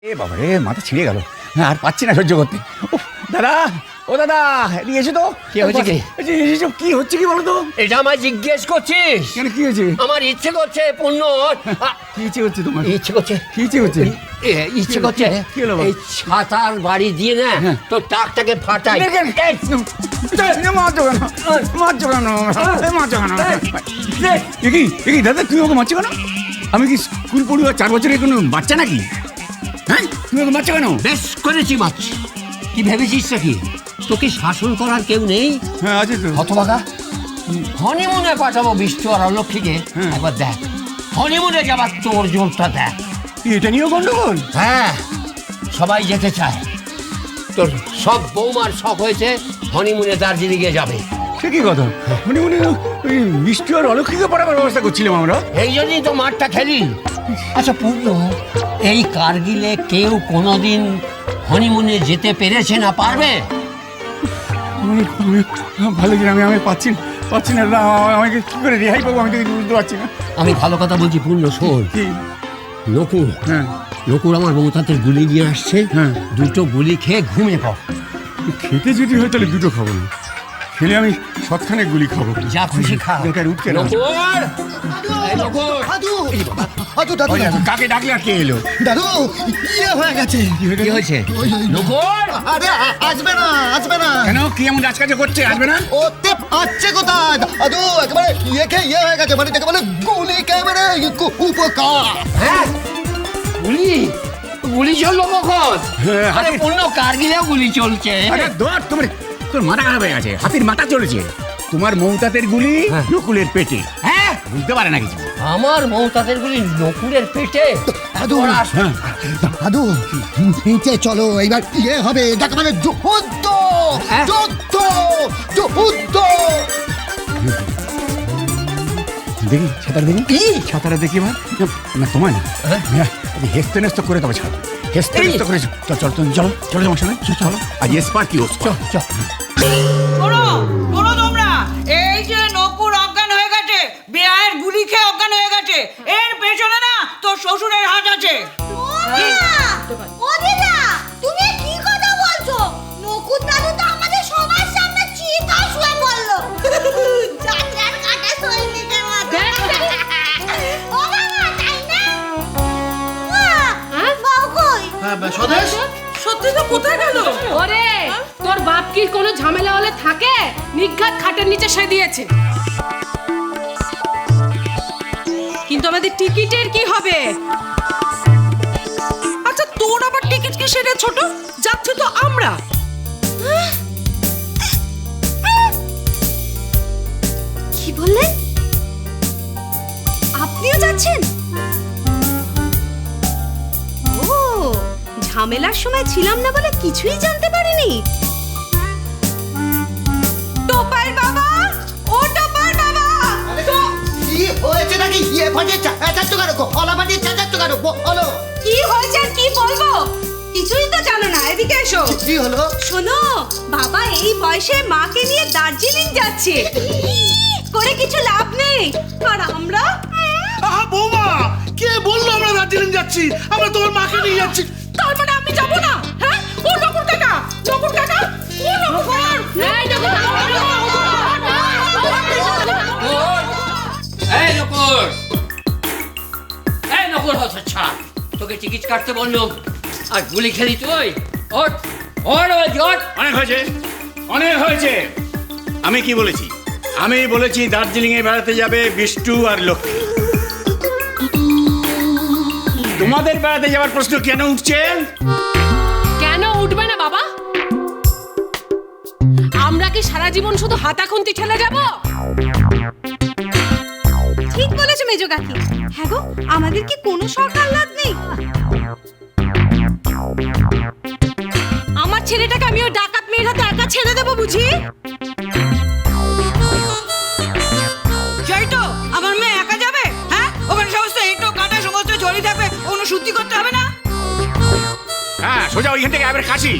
এ বাবা রে, মাথা ছিঁড়ে গেল, আর পাচ্ছি না সহ্য করতে। দাদা, ও দাদা, এদিকে এসো তো। কি হয়েছে কি? এসব কি হচ্ছে কি বলো তো? এটা আমায় জিজ্ঞেস করছিস? কেন, কি হয়েছে? আমার ইচ্ছে করছে পূর্ণ। কি ইচ্ছে হচ্ছে তোমার? ইচ্ছে করছে কি ইচ্ছে হচ্ছে? ইচ্ছে করছে কি হলো? এই ছাতার বাড়ি দিয়ে না তো টাকটাকে ফাটাই। মারছো কেন? মারছো কেন? মারছো কেন? দাদা, তুমি ওকে মারছো কেন? আমি কি স্কুল পড়ুয়া 4 বছরের কোনো বাচ্চা নাকি? হ্যাঁ, তুমি ওকে মারছো কেন? বেশ করেছি মাছ। কি ভেবেছিস নাকি তোকে শাসন করার কেউ নেই? হ্যাঁ, আছে তো। হতভাগা, হনিমুনে পাঠাবো বিষ্টু আর অলক্ষীকে। একবার দেখ, হনিমুনে যাবার তোর জোরটা দেখ। এটা নিয়েও গন্ডগোল? হ্যাঁ, সবাই যেতে চায়। তোর সব বৌমার শখ হয়েছে হনিমুনে দার্জিলিংয়ে যাবে। সে কি কথা? মনে ওই মিষ্টি আর অলক্ষীকে পড়াবার ব্যবস্থা করছিলাম আমরা। এই জন্যই তো মাঠটা খেলি। আচ্ছা পূর্ণ, এই কার্গিলে কেউ কোনোদিন হনিমুনে যেতে পেরেছে না পারবে? ভালো কি, আমি পাচ্ছি না। আমাকে কি করে রেহাই পাবো আমি তো বুঝতে পারছি না। আমি ভালো কথা বলছি পূর্ণ, শোন। নকুর, হ্যাঁ, নকুর আমার বৌতাতে গুলি নিয়ে আসছে। হ্যাঁ, দুটো গুলি খেয়ে ঘুমিয়ে পড়। খেতে যদি হয় তাহলে দুটো খাবো না, খেলে আমি সৎখানে গুলি খাবো। যা খুশি খা। বেকার উঠছে না। নকুর, এই নকুর। কাকে ডাকলে আর কে এলো? দাদু, ইয়ে হয়ে গেছে। কি হয়েছে নকুর? আরে আসবে না। কেন, কি এমন রাজকাজ করছে? আসবে না? ওতে পাচ্ছে কোথায় দাদু? একেবারে ইয়ে হয়ে গেছে, মানে একেবারে গুলি একেবারে উপকার। হ্যাঁ, গুলি চললো কখন? হ্যাঁ, আরে পূর্ণ, কার্গিলেও গুলি চলছে। আরে দৌড়, তোর মাথা খারাপ হয়ে গেছে। হাতির মাথা চলেছে। তোমার মৌতাতের গুলি নকুলের পেটে। হ্যাঁ, বুঝতে পারে না কিছু। আমার মৌতাদের গুলি নকুলের পেটে। দাদু, দাদু, নিচে চলো, এইবার ইয়ে হবে, দেখ মানে যুদ্ধ। দেখি ছাতার, দেখি কি ছাতারা দেখি। এবার না তোমায় না, হেস্তে নেস্ত করে তবে ছাড়। হেস্তে নেস্ত করে চলো তোমার সঙ্গে চলো। আর এসপার কি চল। শোনো তোমরা, এই যে নকুর অজ্ঞান হয়ে গেছে, বেআইয়ের গুলি খেয়ে অজ্ঞান হয়ে গেছে, এর পেছনে না তোর শ্বশুরের হাত আছে। ও দিদা, তুমি কি কথা বলছো? নকুর দাদু তো আমাদের সবার সামনে চিতায় শুয়ে পড়লো। জানলার কাটা সৈনিকের মতো। ও বাবা, তাই না? বাবা কই? স্বদেশ, সত্যি তো কোথায় গেল? ওরে, তোর বাপ কি কোনো ঝামেলা হলে থাকে? নিঘাত খাটের নিচে সে দিয়েছে। কিন্তু আমাদের টিকিটের কি হবে? আচ্ছা, তোর আবার টিকিট কি সেটা ছোট? যাচ্ছে তো আমরা। কি বললেন? আপনিও যাচ্ছেন? ও, ঝামেলার সময় ছিলাম না বলে কিছুই জানতে পারিনি। টোপার বাবা, ও টোপার বাবা। কি হয়েছে নাকি? ইয়ে ফাটিয়ে চাচাচ্ছ কেন? কলা ফাটিয়ে চাচাচ্ছ কেন? বলো, কি হয়েছে আর কি বলবো? কিছুই তো জানো না, এদিকে এসো। কি হলো? শোনো, বাবা এই বয়সে মাকে নিয়ে দার্জিলিং যাচ্ছে। করে কিছু লাভ নেই। আর আমরা বৌমা, কে বললো আমরা দার্জিলিং যাচ্ছি? আমরা তোমার মাকে নিয়ে যাচ্ছি। তার মানে আমি যাব না? হ্যাঁ, ও নকুর কাকা, ও নকুর। এই দেখো, এই নকুর, এই নকুর, আচ্ছা তোকে টিকিট কাটতে বললো আর গুলি খেলি তুই? ওঠ, অনেক হয়েছে। আমি কি বলেছি? আমি বলেছি দার্জিলিং এ বেড়াতে যাবে বিষ্টু আর লক্ষ্মী। তোমাদের বেড়াতে যাওয়ার প্রশ্ন কেন উঠছে? কেন উঠবে না বাবা? আমরা কি সারা জীবন শুধু হাতাখুন্তি ঠেলে যাব? ঠিক বলেছো মেজো কাকি। হ্যাঁ গো, আমাদের কি কোনো সরকার লাভ নেই? আমার ছেলেটাকে আমি ওই ডাকাত মেয়ের হাতে একা ছেড়ে দেবো বুঝি? সেই তো, আমার মেয়ে একা যাবে? হ্যাঁ, ওখানে সমস্ত এঁটো কাটা সমস্ত জড়ি থাকবে, কোনো শুদ্ধি করতে হবে না? হ্যাঁ, সোজা ওইখান থেকে আবার কাশি।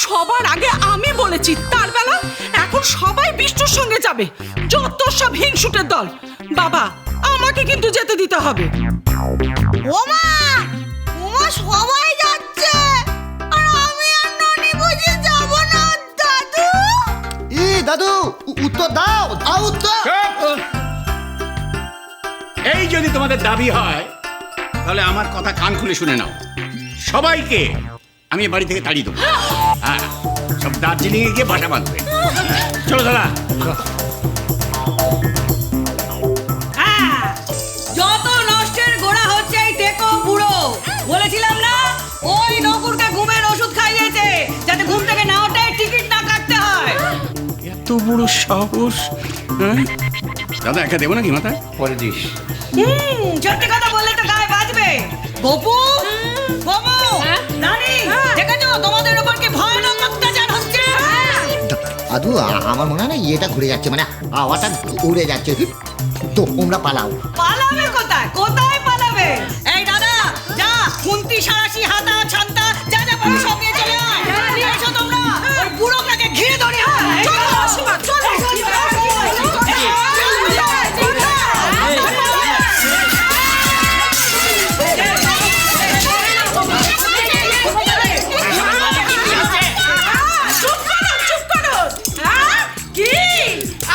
সবার আগে আমি বলেছি তার বেলা, এখন সবাই বিষ্টুর সঙ্গে যাবে। যত সব হিংসুটের দল। বাবা, আমাকে কিন্তু যেতে দিতে হবে। ও মা, তোমাদের দাবি হয় তাহলে আমার কথা কান খুলে শুনে নাও, সবাইকে আমি বাড়ি থেকে তাড়িয়ে দেবো। হ্যাঁ, সব দার্জিলিং এ গিয়ে বাসা বাঁধবে। চলো দাদা। হ্যাঁ, যত নষ্টের গোড়া হচ্ছে এই টেকো বুড়ো। বলেছিলাম না, ওই নকুরকে ঘুমের ওষুধ খাইয়েছে যাতে ঘুম থেকে না ওঠে, টিকিট না কাটতে হয়। এত বড় সাহস! দাদা একা দেবো নাকি মাথায়? পরে দিস। সত্যি কথা বললে তো গায়ে বাজবে। গপু, গপু, রানী, দেখেছো তোমাদের উপর কি ভয়ানক অত্যাচার হচ্ছে? দাদু আমার মনে হয় না ইয়েটা ঘুরে যাচ্ছে, মানে হাওয়াটা উড়ে যাচ্ছে। তোমরা পালাও। পালাবে কোথায়? কোথায় পালাবে? এই দাদা, যা খুন্তি সারাশি হাতা ছান্তা যা যা পাবি সব নিয়ে চলে আয়। এসো তোমরা, ওই বুড়োটাকে ঘিরে ধরে আয়। চলো, চলো,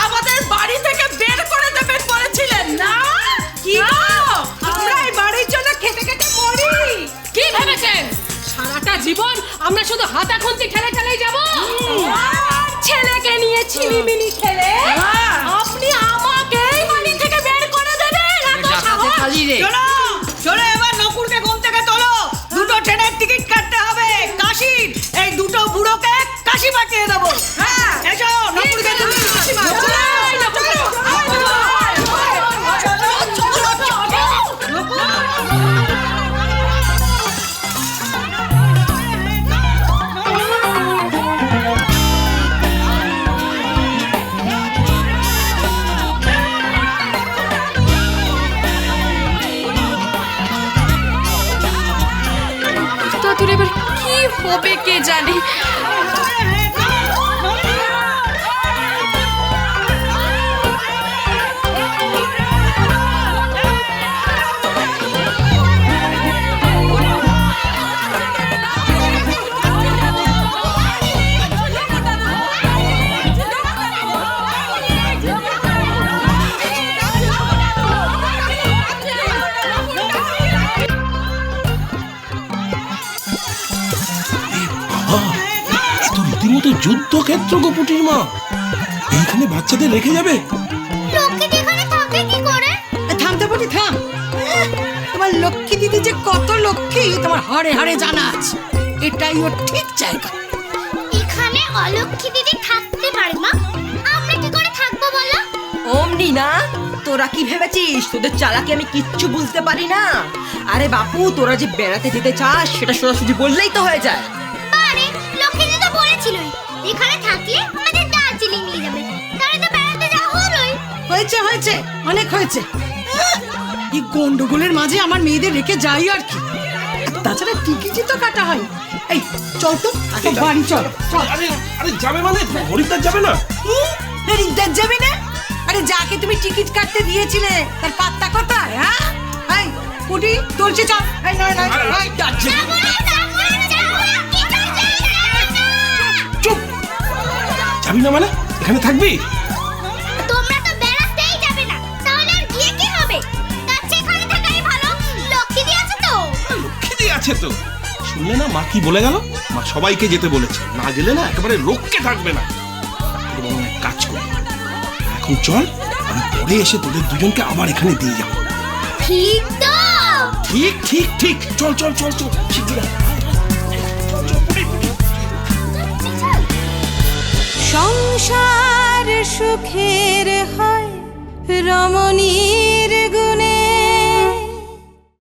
আমাদের বাড়ি থেকে বের করে দেবেন বলেছিলেন না? কি আমরা এই বাড়ির জন্য খেতে খেতে মরি। কি ভেবেছেন সারাটা জীবন আমরা শুধু হাতা খুন্তি খেলে খেলেই যাব? ছেলেকে নিয়ে ছিনিমিনি খেলে আপনি আমাকে এই বাড়ি থেকে বের করে দেবেন? এত সাহস! শোনো, শোনো, এবার নকুরকে ঘুম থেকে তোলো। দুটো ট্রেনের টিকিট কাটতে হবে কাশির। এই দুটো বুড়োকে কাশি পাঠিয়ে দেবো। হ্যাঁ, এসো নকুরকে তুমি কাশি তোর এবার কি হবে কে জানে। রীতিমতো যুদ্ধক্ষেত্র গোপুটির মা। এইখানে বাচ্চাদের রেখে যাবে? লক্ষ্মী এখানে থাকে কি করে? থামতে বলি থাম। তোমার লক্ষ্মী দিদি যে কত লক্ষ্মী তোমার হাড়ে হাড়ে জানা আছে। এটাই ওর ঠিক জায়গা। এখানে অলক্ষ্মী দিদি থাকতে পারে মা, আমরা কি করে থাকবো বলো? অমনি না, তোরা কি ভেবেছিস তোদের চালাকি আমি কিচ্ছু বুঝতে পারি না? আরে বাপু, তোরা যে বেড়াতে যেতে চাস সেটা সোজাসুজি বললেই তো হয়ে যায়। আরে লক্ষ্মী দিদি তো বলেছিলই এখানে থাকলে আমাদের দার্জিলিং নিয়ে যাবে, তাহলে তো বেড়াতে যাওয়া হলোই। হয়েছে হয়েছে, অনেক হয়েছে। এই গন্ডগোলের মাঝে আমার মেয়েদের রেখে যাই আর কি। তাছাড়া টিকিটই তো কাটা হয়। এই চল তো বাড়ি চল। আরে আরে যাবে মানে হরিদ্বার যাবে না? হরিদ্বার যাবি না? আরে যাকে তুমি টিকিট কাটতে দিয়েছিলে তার পাত্তা কোথায়? হ্যাঁ, এই কুটি তুলছি চল। এই নয় নয় চুপ! যাবি না মানে এখানে থাকবি? তোমরা তো বেড়াতেই যাবে না, তাহলে আর গিয়ে কি হবে? তার চেয়ে এখানে থাকাই ভালো। লক্ষ্মী দি আছে তো। লক্ষ্মী আছে তো। শুনলে না মা কি বলে গেল? মা সবাইকে যেতে বলেছে, না গেলে না একেবারে রক্ষে থাকবে না। এবং এক কাজ করি, এখন চল, আমি পরে এসে তোদের দুজনকে আবার এখানে দিয়ে যাবো। ঠিক তো? ঠিক ঠিক ঠিক, চল চল চল চল শিগগির আয়। সংসার সুখের হয় রমণী